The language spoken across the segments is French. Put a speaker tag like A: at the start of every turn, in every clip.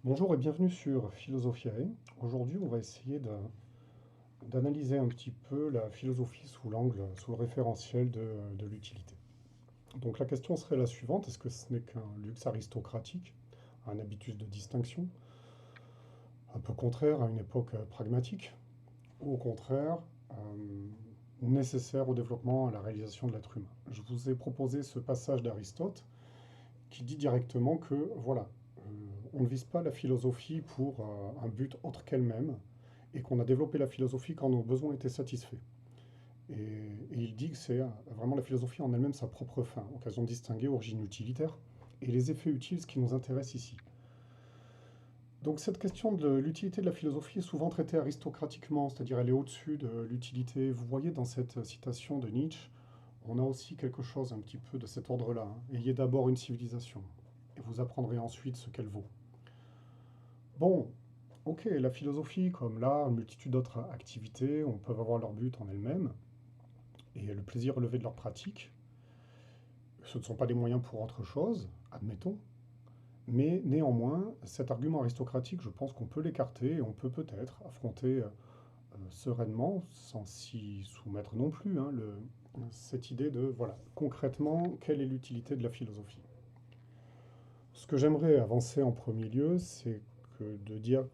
A: Bonjour et bienvenue sur Philosophiae. Aujourd'hui, on va essayer d'analyser un petit peu la philosophie sous l'angle, sous le référentiel de l'utilité. Donc la question serait la suivante, est-ce que ce n'est qu'un luxe aristocratique, un habitus de distinction, un peu contraire à une époque pragmatique, ou au contraire nécessaire au développement, à la réalisation de l'être humain? Je vous ai proposé ce passage d'Aristote qui dit directement que, voilà, on ne vise pas la philosophie pour un but autre qu'elle-même, et qu'on a développé la philosophie quand nos besoins étaient satisfaits. Et il dit que c'est vraiment la philosophie en elle-même sa propre fin, occasion de distinguer origine utilitaire et les effets utiles, ce qui nous intéresse ici. Donc cette question de l'utilité de la philosophie est souvent traitée aristocratiquement, c'est-à-dire elle est au-dessus de l'utilité. Vous voyez dans cette citation de Nietzsche, on a aussi quelque chose un petit peu de cet ordre-là, hein. Ayez d'abord une civilisation, et vous apprendrez ensuite ce qu'elle vaut. Bon, ok, la philosophie, comme l'art, une multitude d'autres activités, on peut avoir leur but en elles-mêmes, et le plaisir relevé de leur pratique. Ce ne sont pas des moyens pour autre chose, admettons, mais néanmoins, cet argument aristocratique, je pense qu'on peut l'écarter et on peut peut-être affronter sereinement, sans s'y soumettre non plus, hein, cette idée de, voilà, concrètement, quelle est l'utilité de la philosophie? Ce que j'aimerais avancer en premier lieu, c'est que de dire,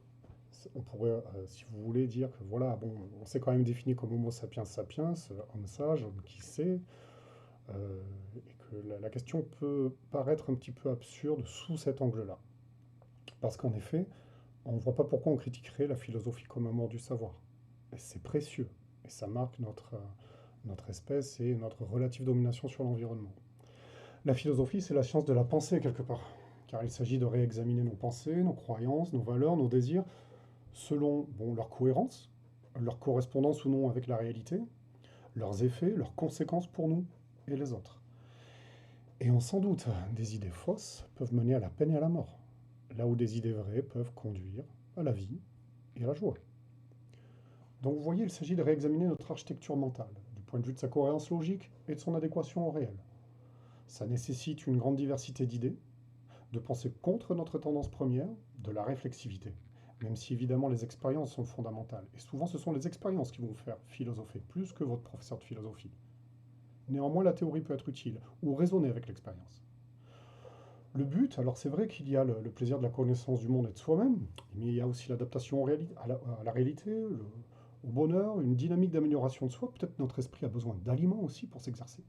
A: on pourrait, si vous voulez, dire que voilà, bon, on s'est quand même défini comme Homo sapiens sapiens, homme sage, homme qui sait, et que la question peut paraître un petit peu absurde sous cet angle-là. Parce qu'en effet, on ne voit pas pourquoi on critiquerait la philosophie comme amour du savoir. Et c'est précieux, et ça marque notre espèce et notre relative domination sur l'environnement. La philosophie, c'est la science de la pensée, quelque part, car il s'agit de réexaminer nos pensées, nos croyances, nos valeurs, nos désirs, selon bon, leur cohérence, leur correspondance ou non avec la réalité, leurs effets, leurs conséquences pour nous et les autres. Et on s'en doute, des idées fausses peuvent mener à la peine et à la mort, là où des idées vraies peuvent conduire à la vie et à la joie. Donc vous voyez, il s'agit de réexaminer notre architecture mentale, du point de vue de sa cohérence logique et de son adéquation au réel. Ça nécessite une grande diversité d'idées, de penser contre notre tendance première, de la réflexivité, même si évidemment les expériences sont fondamentales. Et souvent ce sont les expériences qui vont vous faire philosopher, plus que votre professeur de philosophie. Néanmoins, la théorie peut être utile, ou raisonner avec l'expérience. Le but, alors c'est vrai qu'il y a le plaisir de la connaissance du monde et de soi-même, mais il y a aussi l'adaptation à la réalité, au bonheur, une dynamique d'amélioration de soi. Peut-être notre esprit a besoin d'aliments aussi pour s'exercer.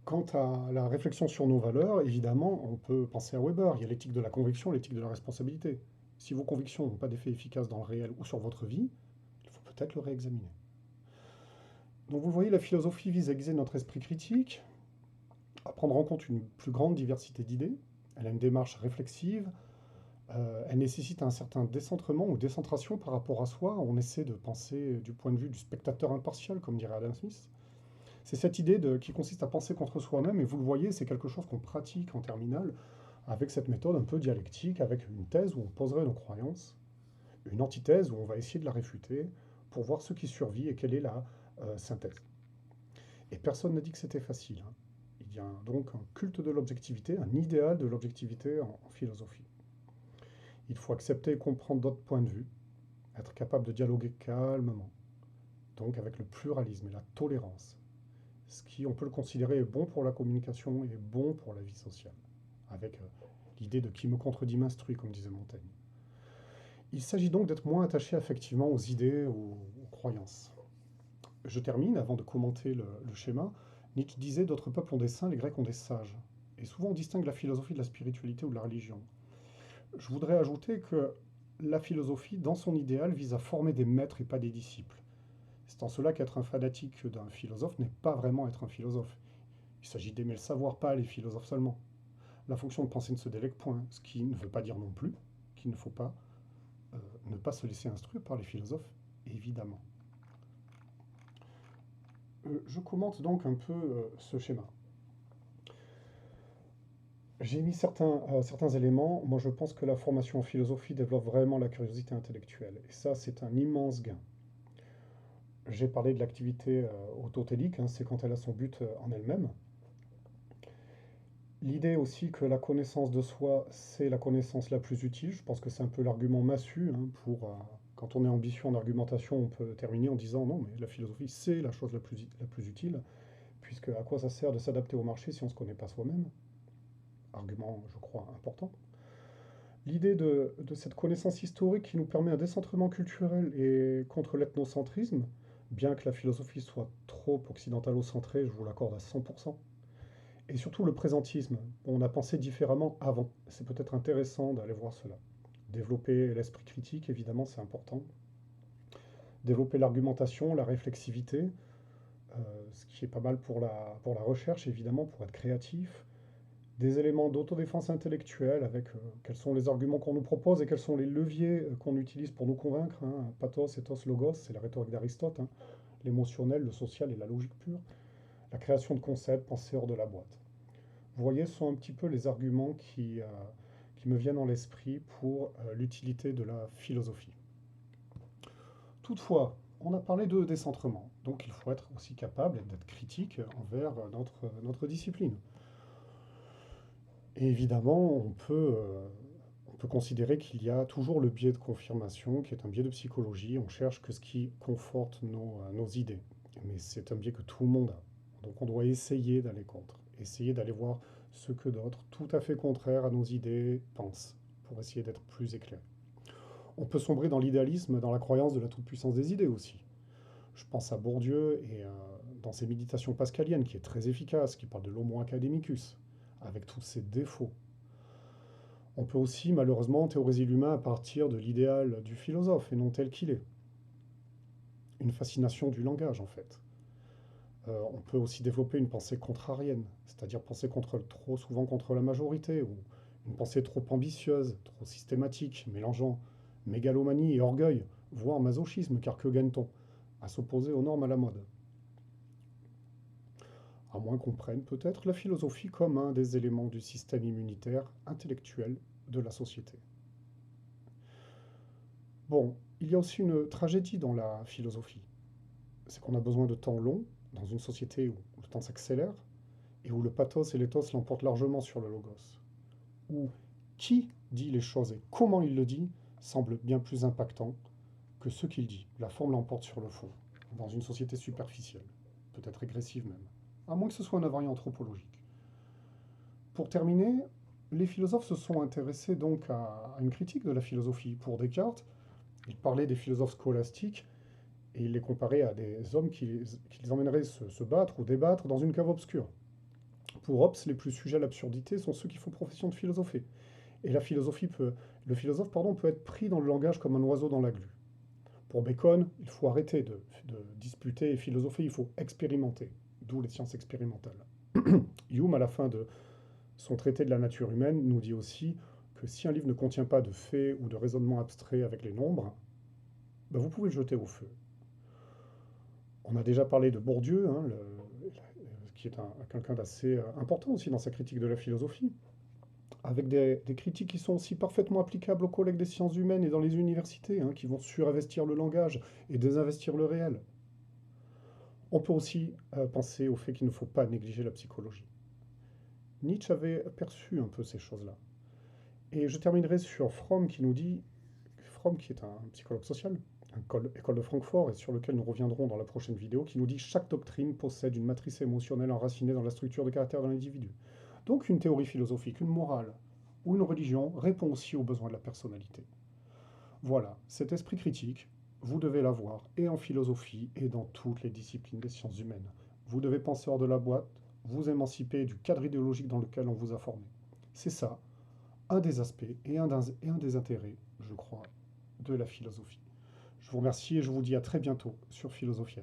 A: Quant à la réflexion sur nos valeurs, évidemment, on peut penser à Weber. Il y a l'éthique de la conviction, l'éthique de la responsabilité. Si vos convictions n'ont pas d'effet efficace dans le réel ou sur votre vie, il faut peut-être le réexaminer. Donc vous voyez, la philosophie vise à aiguiser notre esprit critique, à prendre en compte une plus grande diversité d'idées. Elle a une démarche réflexive, elle nécessite un certain décentrement ou décentration par rapport à soi. On essaie de penser du point de vue du spectateur impartial, comme dirait Adam Smith. C'est cette idée qui consiste à penser contre soi-même, et vous le voyez, c'est quelque chose qu'on pratique en terminale, avec cette méthode un peu dialectique, avec une thèse où on poserait nos croyances, une antithèse où on va essayer de la réfuter pour voir ce qui survit et quelle est la synthèse. Et personne n'a dit que c'était facile, hein. Il y a donc un culte de l'objectivité, un idéal de l'objectivité en philosophie. Il faut accepter et comprendre d'autres points de vue, être capable de dialoguer calmement, donc avec le pluralisme et la tolérance, ce qui, on peut le considérer, est bon pour la communication et bon pour la vie sociale, avec l'idée de qui me contredit m'instruit, comme disait Montaigne. Il s'agit donc d'être moins attaché affectivement aux idées, aux croyances. Je termine, avant de commenter le schéma. Nietzsche disait d'autres peuples ont des saints, les Grecs ont des sages. Et souvent on distingue la philosophie de la spiritualité ou de la religion. Je voudrais ajouter que la philosophie, dans son idéal, vise à former des maîtres et pas des disciples. C'est en cela qu'être un fanatique d'un philosophe n'est pas vraiment être un philosophe. Il s'agit d'aimer le savoir, pas les philosophes seulement. La fonction de penser ne se délègue point, ce qui ne veut pas dire non plus qu'il ne faut pas ne pas se laisser instruire par les philosophes, évidemment. Je commente donc un peu ce schéma. J'ai mis certains éléments. Moi, je pense que la formation en philosophie développe vraiment la curiosité intellectuelle. Et ça, c'est un immense gain. J'ai parlé de l'activité autotélique, hein, c'est quand elle a son but en elle-même. L'idée aussi que la connaissance de soi, c'est la connaissance la plus utile. Je pense que c'est un peu l'argument massu, hein, quand on est ambitieux en argumentation, on peut terminer en disant non, mais la philosophie, c'est la chose la plus utile, puisque à quoi ça sert de s'adapter au marché si on ne se connaît pas soi-même? Argument, je crois, important. L'idée de cette connaissance historique qui nous permet un décentrement culturel et contre l'ethnocentrisme, bien que la philosophie soit trop occidentalo-centrée, je vous l'accorde à 100%. Et surtout le présentisme. On a pensé différemment avant. C'est peut-être intéressant d'aller voir cela. Développer l'esprit critique, évidemment, c'est important. Développer l'argumentation, la réflexivité, ce qui est pas mal pour la recherche, évidemment, pour être créatif. Des éléments d'autodéfense intellectuelle avec quels sont les arguments qu'on nous propose et quels sont les leviers qu'on utilise pour nous convaincre, hein. Pathos, ethos, logos, c'est la rhétorique d'Aristote, hein. L'émotionnel, le social et la logique pure. La création de concepts, penser hors de la boîte. Vous voyez, ce sont un petit peu les arguments qui me viennent en l'esprit pour l'utilité de la philosophie. Toutefois, on a parlé de décentrement, donc il faut être aussi capable d'être critique envers notre discipline. Et évidemment, on peut considérer qu'il y a toujours le biais de confirmation, qui est un biais de psychologie. On cherche que ce qui conforte nos idées. Mais c'est un biais que tout le monde a. Donc on doit essayer d'aller contre, essayer d'aller voir ce que d'autres, tout à fait contraires à nos idées, pensent, pour essayer d'être plus éclairé. On peut sombrer dans l'idéalisme, dans la croyance de la toute-puissance des idées aussi. Je pense à Bourdieu et dans ses méditations pascaliennes, qui est très efficace, qui parle de l'homo academicus, avec tous ses défauts. On peut aussi malheureusement théoriser l'humain à partir de l'idéal du philosophe et non tel qu'il est. Une fascination du langage en fait. On peut aussi développer une pensée contrarienne, c'est-à-dire penser trop souvent contre la majorité, ou une pensée trop ambitieuse, trop systématique, mélangeant mégalomanie et orgueil, voire masochisme, car que gagne-t-on? À s'opposer aux normes à la mode. À moins qu'on prenne peut-être la philosophie comme un des éléments du système immunitaire intellectuel de la société. Bon, il y a aussi une tragédie dans la philosophie. C'est qu'on a besoin de temps long, dans une société où le temps s'accélère, et où le pathos et l'éthos l'emportent largement sur le logos. Où qui dit les choses et comment il le dit semble bien plus impactant que ce qu'il dit. La forme l'emporte sur le fond, dans une société superficielle, peut-être régressive même, à moins que ce soit un invariant anthropologique. Pour terminer, les philosophes se sont intéressés donc à une critique de la philosophie. Pour Descartes, il parlait des philosophes scolastiques et il les comparait à des hommes qui les emmèneraient se battre ou débattre dans une cave obscure. Pour Hobbes, les plus sujets à l'absurdité sont ceux qui font profession de philosopher. Et le philosophe peut être pris dans le langage comme un oiseau dans la glu. Pour Bacon, il faut arrêter de disputer et philosopher, il faut expérimenter, d'où les sciences expérimentales. Hume, à la fin de son traité de la nature humaine, nous dit aussi que si un livre ne contient pas de faits ou de raisonnements abstraits avec les nombres, ben vous pouvez le jeter au feu. On a déjà parlé de Bourdieu, hein, qui est quelqu'un d'assez important aussi dans sa critique de la philosophie, avec des critiques qui sont aussi parfaitement applicables aux collègues des sciences humaines et dans les universités, hein, qui vont surinvestir le langage et désinvestir le réel. On peut aussi penser au fait qu'il ne faut pas négliger la psychologie. Nietzsche avait perçu un peu ces choses-là. Et je terminerai sur Fromm qui nous dit, Fromm qui est un psychologue social, école de Francfort, et sur lequel nous reviendrons dans la prochaine vidéo, qui nous dit chaque doctrine possède une matrice émotionnelle enracinée dans la structure de caractère de l'individu. Donc une théorie philosophique, une morale ou une religion répond aussi aux besoins de la personnalité. Voilà, cet esprit critique, vous devez l'avoir et en philosophie et dans toutes les disciplines des sciences humaines. Vous devez penser hors de la boîte, vous émanciper du cadre idéologique dans lequel on vous a formé. C'est ça, un des aspects et un des intérêts, je crois, de la philosophie. Je vous remercie et je vous dis à très bientôt sur Philosophie.